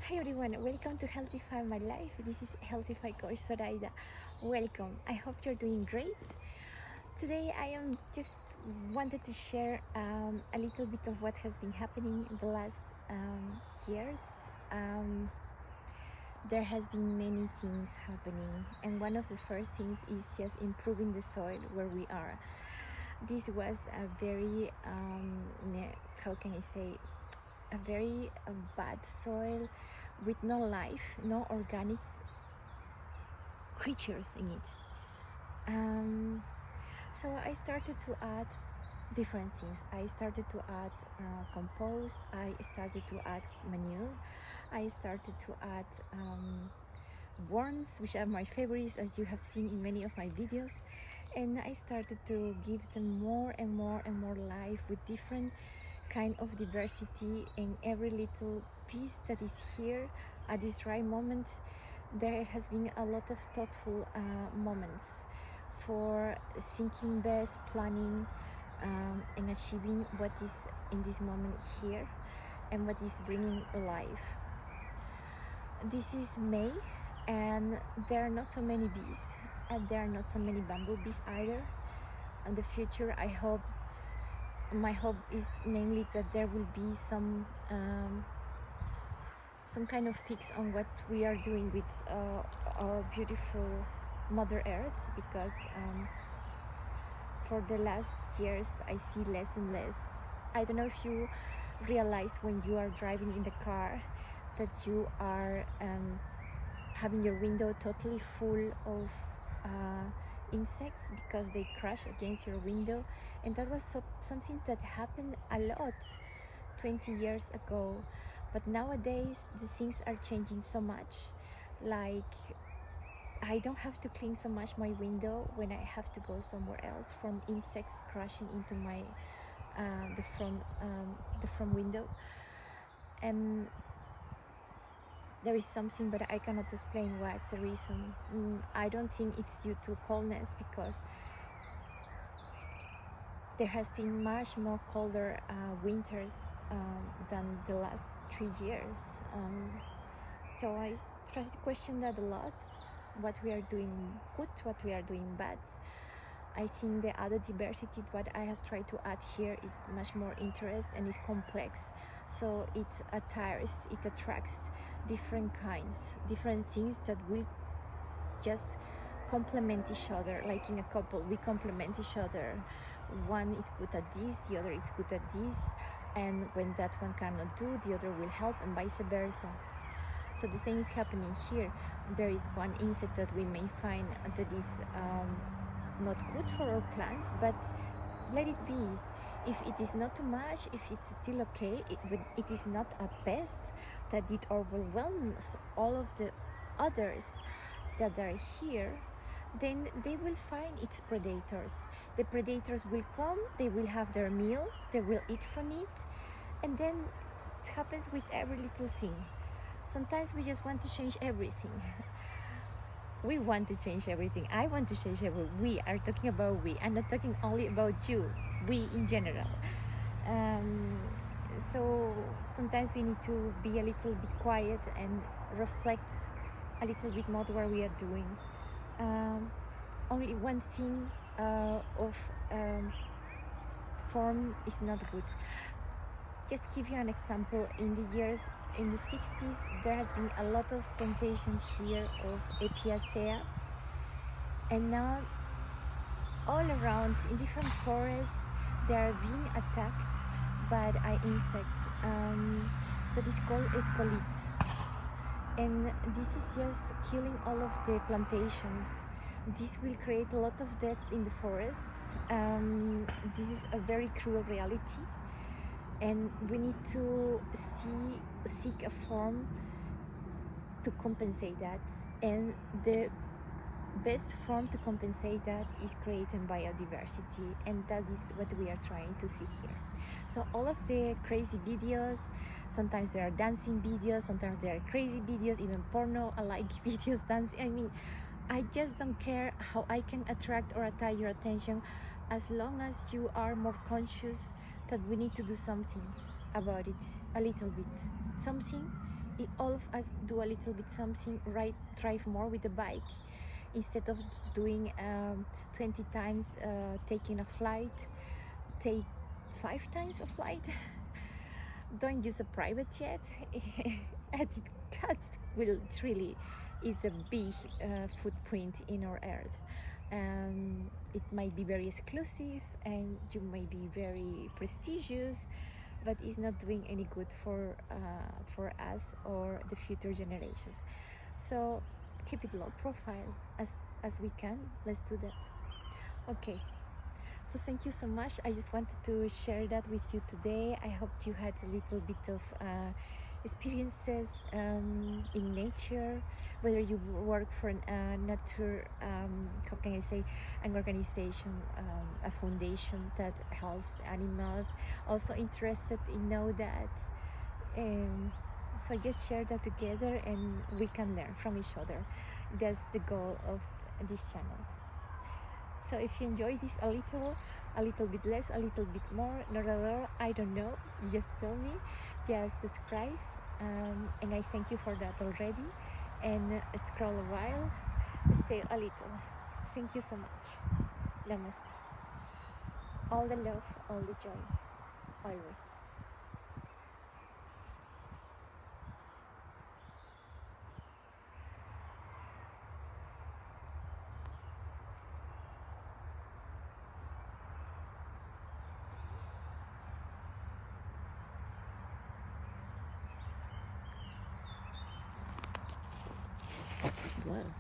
Hi everyone, welcome to Healthify My Life. This is HealthifyCoach Zora. Welcome. I hope you're doing great. Today I am just wanted to share a little bit of what has been happening in the last years. There has been many things happening, and one of the first things is just improving the soil where we are. This was a very how can I say, a very bad soil with no life, no organic creatures in it. So I started to add different things. I started to add compost. I started to add manure. I started to add worms, which are my favorites, as you have seen in many of my videos. And I started to give them more and more and more life with different kind of diversity, and every little piece that is here at this right moment. There has been a lot of thoughtful moments for thinking best, planning, and achieving what is in this moment here and what is bringing life. This is May, and there are not so many bees, and there are not so many bumblebees either. In the future, my hope is mainly that there will be some kind of fix on what we are doing with our beautiful Mother Earth, because for the last years I see less and less. I don't know if you realize when you are driving in the car that you are having your window totally full of insects because they crash against your window, and that was something that happened a lot 20 years ago. But nowadays the things are changing so much. Like, I don't have to clean so much my window when I have to go somewhere else from insects crashing into my the front window. And there is something, but I cannot explain what's the reason. I don't think it's due to coldness, because there has been much more colder winters than the last 3 years. So I try to question that a lot, what we are doing good, what we are doing bad. I think the other diversity, what I have tried to add here, is much more interest and is complex. So it attracts different kinds, different things that will just complement each other. Like in a couple, we complement each other. One is good at this, the other is good at this, and when that one cannot do, the other will help, and vice versa. So the same is happening here. There is one insect that we may find that is not good for our plants, but let it be. If it is not too much, if it's still okay, it is not a pest that it overwhelms all of the others that are here, then they will find its predators. The predators will come, they will have their meal, they will eat from it, and then it happens with every little thing. Sometimes we just want to change everything. We want to change everything. I want to change everything. We are talking about we. I'm not talking only about you. We in general. So sometimes we need to be a little bit quiet and reflect a little bit more what we are doing. Only one thing of form is not good. Just give you an example. In the 60s, there has been a lot of plantation here of Apiacea, and now all around in different forests they are being attacked by an insect that is called Escalation, and this is just killing all of the plantations. This will create a lot of death in the forests. This is a very cruel reality, and we need to seek a form to compensate that. And the best form to compensate that is creating biodiversity, and that is what we are trying to see here. So all of the crazy videos, sometimes there are dancing videos, sometimes there are crazy videos, even porno-alike videos, dancing. I mean, I just don't care how I can attract or attract your attention, as long as you are more conscious that we need to do something about it, a little bit, something all of us do a little bit something right, drive more with the bike instead of doing 20 times taking a flight, take 5 times a flight. Don't use a private jet. That will really is a big footprint in our earth. It might be very exclusive and you may be very prestigious, but it's not doing any good for us or the future generations. So keep it low profile as we can. Let's do that. Okay. So thank you so much. I just wanted to share that with you today. I hope you had a little bit of experiences in nature, whether you work for nature, how can I say, an organization, a foundation that helps animals, also interested in know that. So just share that together and we can learn from each other. That's the goal of this channel. So if you enjoy this a little bit less, a little bit more, not at all, I don't know, just tell me, just subscribe, and I thank you for that already, and scroll a while, stay a little. Thank you so much. Namaste. All the love, all the joy, always. Wow.